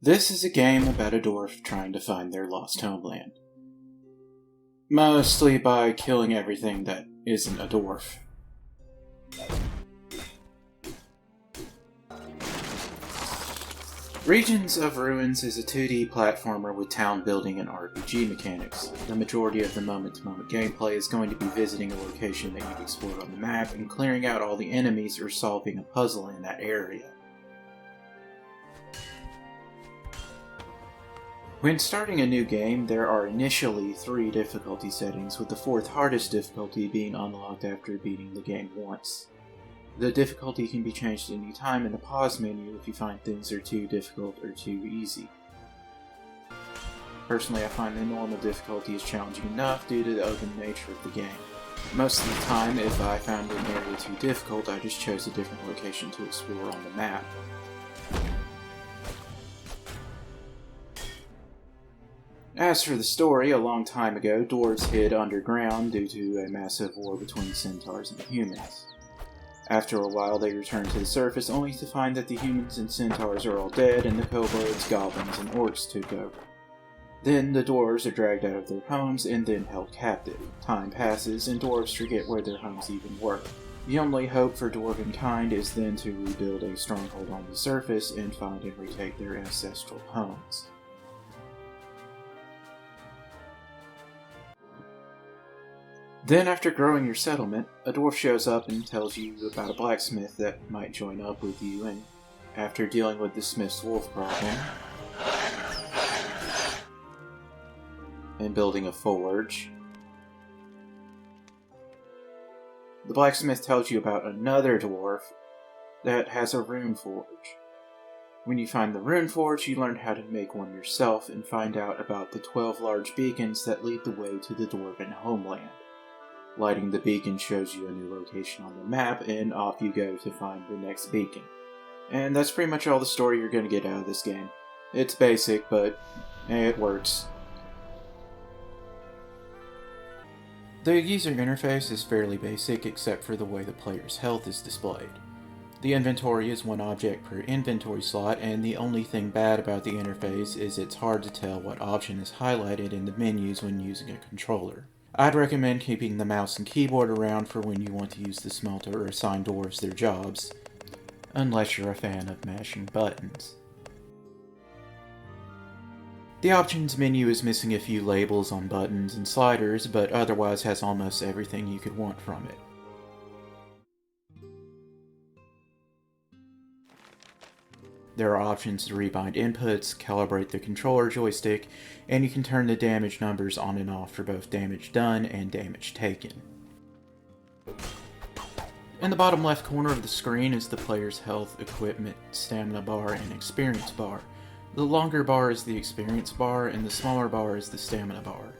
This is a game about a dwarf trying to find their lost homeland. Mostly by killing everything that isn't a dwarf. Regions of Ruins is a 2D platformer with town building and RPG mechanics. The majority of the moment-to-moment gameplay is going to be visiting a location that you've explored on the map and clearing out all the enemies or solving a puzzle in that area. When starting a new game, there are initially 3 difficulty settings, with the 4th hardest difficulty being unlocked after beating the game once. The difficulty can be changed any time in the pause menu if you find things are too difficult or too easy. Personally, I find the normal difficulty is challenging enough due to the open nature of the game. Most of the time, if I found an area too difficult, I just chose a different location to explore on the map. As for the story, a long time ago, dwarves hid underground due to a massive war between centaurs and humans. After a while, they returned to the surface only to find that the humans and centaurs are all dead and the kobolds, goblins, and orcs took over. Then the dwarves are dragged out of their homes and then held captive. Time passes and dwarves forget where their homes even were. The only hope for dwarven kind is then to rebuild a stronghold on the surface and find and retake their ancestral homes. Then, after growing your settlement, a dwarf shows up and tells you about a blacksmith that might join up with you, and after dealing with the smith's wolf problem, and building a forge, the blacksmith tells you about another dwarf that has a rune forge. When you find the rune forge, you learn how to make one yourself and find out about the 12 large beacons that lead the way to the dwarven homeland. Lighting the beacon shows you a new location on the map, and off you go to find the next beacon. And that's pretty much all the story you're going to get out of this game. It's basic, but it works. The user interface is fairly basic except for the way the player's health is displayed. The inventory is 1 object per inventory slot, and the only thing bad about the interface is it's hard to tell what option is highlighted in the menus when using a controller. I'd recommend keeping the mouse and keyboard around for when you want to use the smelter or assign dwarves their jobs, unless you're a fan of mashing buttons. The options menu is missing a few labels on buttons and sliders, but otherwise has almost everything you could want from it. There are options to rebind inputs, calibrate the controller joystick, and you can turn the damage numbers on and off for both damage done and damage taken. In the bottom left corner of the screen is the player's health, equipment, stamina bar, and experience bar. The longer bar is the experience bar, and the smaller bar is the stamina bar.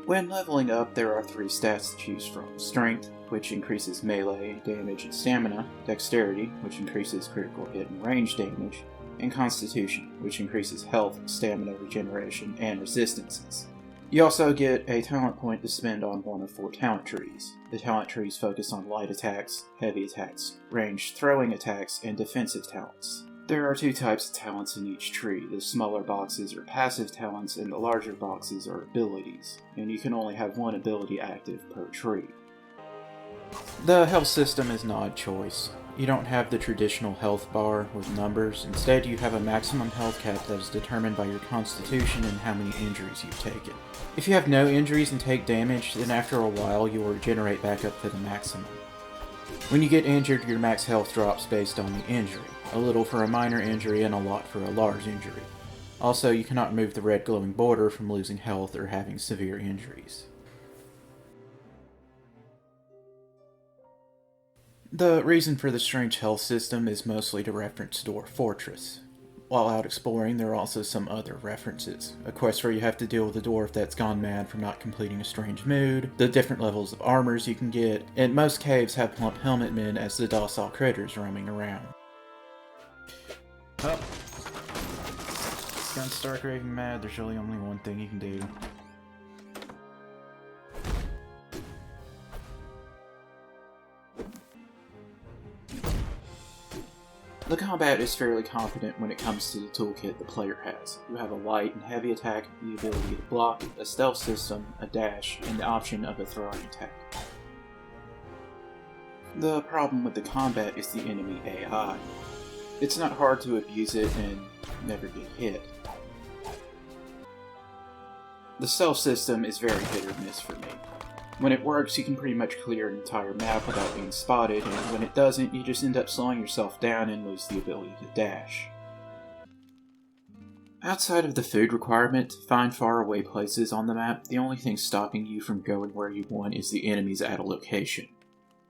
When leveling up, there are 3 stats to choose from: Strength, which increases melee, damage, and stamina; Dexterity, which increases critical hit and range damage; and Constitution, which increases health, stamina, regeneration, and resistances. You also get a talent point to spend on one of 4 talent trees. The talent trees focus on light attacks, heavy attacks, ranged throwing attacks, and defensive talents. There are 2 types of talents in each tree. The smaller boxes are passive talents, and the larger boxes are abilities, and you can only have 1 ability active per tree. The health system is an odd choice. You don't have the traditional health bar with numbers. Instead, you have a maximum health cap that is determined by your constitution and how many injuries you've taken. If you have no injuries and take damage, then after a while you will regenerate back up to the maximum. When you get injured, your max health drops based on the injury. A little for a minor injury and a lot for a large injury. Also, you cannot remove the red glowing border from losing health or having severe injuries. The reason for the strange health system is mostly to reference Dwarf Fortress. While out exploring, there are also some other references. A quest where you have to deal with a dwarf that's gone mad from not completing a strange mood, the different levels of armors you can get, and most caves have plump helmet men as the docile critters roaming around. Oh. It's gonna start raving mad, there's really only one thing you can do. The combat is fairly confident when it comes to the toolkit the player has. You have a light and heavy attack, the ability to block, a stealth system, a dash, and the option of a throwing attack. The problem with the combat is the enemy AI. It's not hard to abuse it and never get hit. The stealth system is very hit or miss for me. When it works, you can pretty much clear an entire map without being spotted, and when it doesn't, you just end up slowing yourself down and lose the ability to dash. Outside of the food requirement to find faraway places on the map, the only thing stopping you from going where you want is the enemies at a location.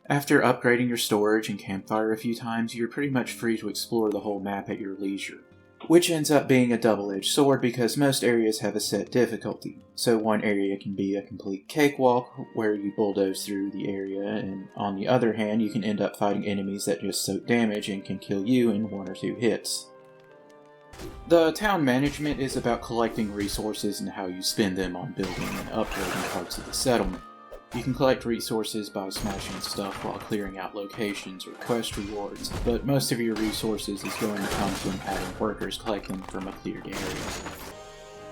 After upgrading your storage and campfire a few times, you're pretty much free to explore the whole map at your leisure. Which ends up being a double-edged sword because most areas have a set difficulty. So one area can be a complete cakewalk where you bulldoze through the area, and on the other hand you can end up fighting enemies that just soak damage and can kill you in 1 or 2 hits. The town management is about collecting resources and how you spend them on building and upgrading parts of the settlement. You can collect resources by smashing stuff while clearing out locations or quest rewards, but most of your resources is going to come from having workers collect them from a cleared area.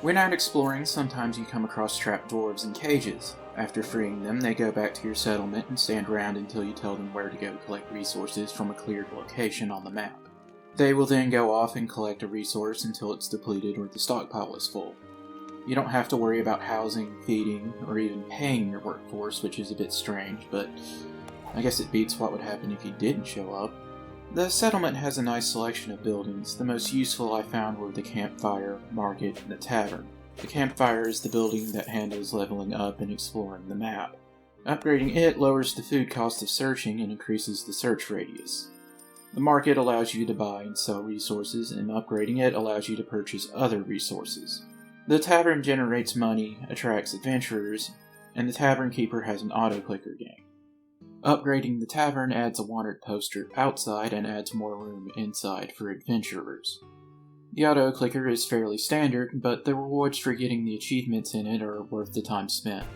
When out exploring, sometimes you come across trapped dwarves in cages. After freeing them, they go back to your settlement and stand around until you tell them where to go collect resources from a cleared location on the map. They will then go off and collect a resource until it's depleted or the stockpile is full. You don't have to worry about housing, feeding, or even paying your workforce, which is a bit strange, but I guess it beats what would happen if you didn't show up. The settlement has a nice selection of buildings. The most useful I found were the campfire, market, and the tavern. The campfire is the building that handles leveling up and exploring the map. Upgrading it lowers the food cost of searching and increases the search radius. The market allows you to buy and sell resources, and upgrading it allows you to purchase other resources. The tavern generates money, attracts adventurers, and the tavern keeper has an auto-clicker game. Upgrading the tavern adds a wanted poster outside and adds more room inside for adventurers. The auto-clicker is fairly standard, but the rewards for getting the achievements in it are worth the time spent.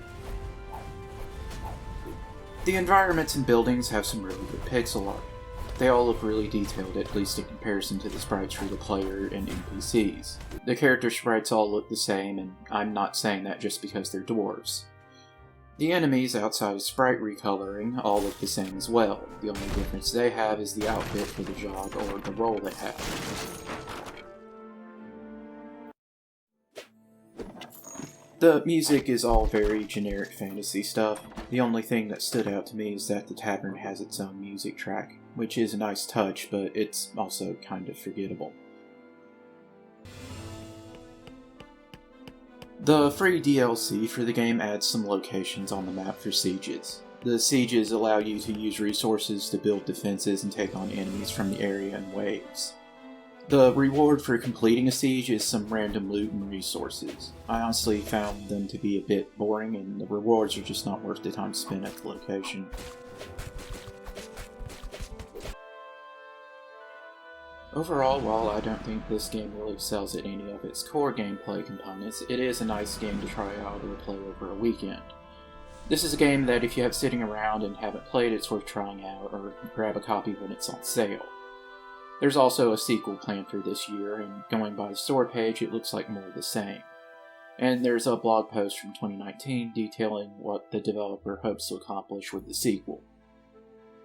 The environments and buildings have some really good pixel art. They all look really detailed, at least in comparison to the sprites for the player and NPCs. The character sprites all look the same, and I'm not saying that just because they're dwarves. The enemies, outside of sprite recoloring, all look the same as well. The only difference they have is the outfit for the job or the role they have. The music is all very generic fantasy stuff. The only thing that stood out to me is that the tavern has its own music track, which is a nice touch, but it's also kind of forgettable. The free DLC for the game adds some locations on the map for sieges. The sieges allow you to use resources to build defenses and take on enemies from the area in waves. The reward for completing a siege is some random loot and resources. I honestly found them to be a bit boring, and the rewards are just not worth the time spent at the location. Overall, while I don't think this game really excels at any of its core gameplay components, it is a nice game to try out or play over a weekend. This is a game that if you have sitting around and haven't played, it's worth trying out, or grab a copy when it's on sale. There's also a sequel planned for this year, and going by the store page, it looks like more of the same. And there's a blog post from 2019 detailing what the developer hopes to accomplish with the sequel.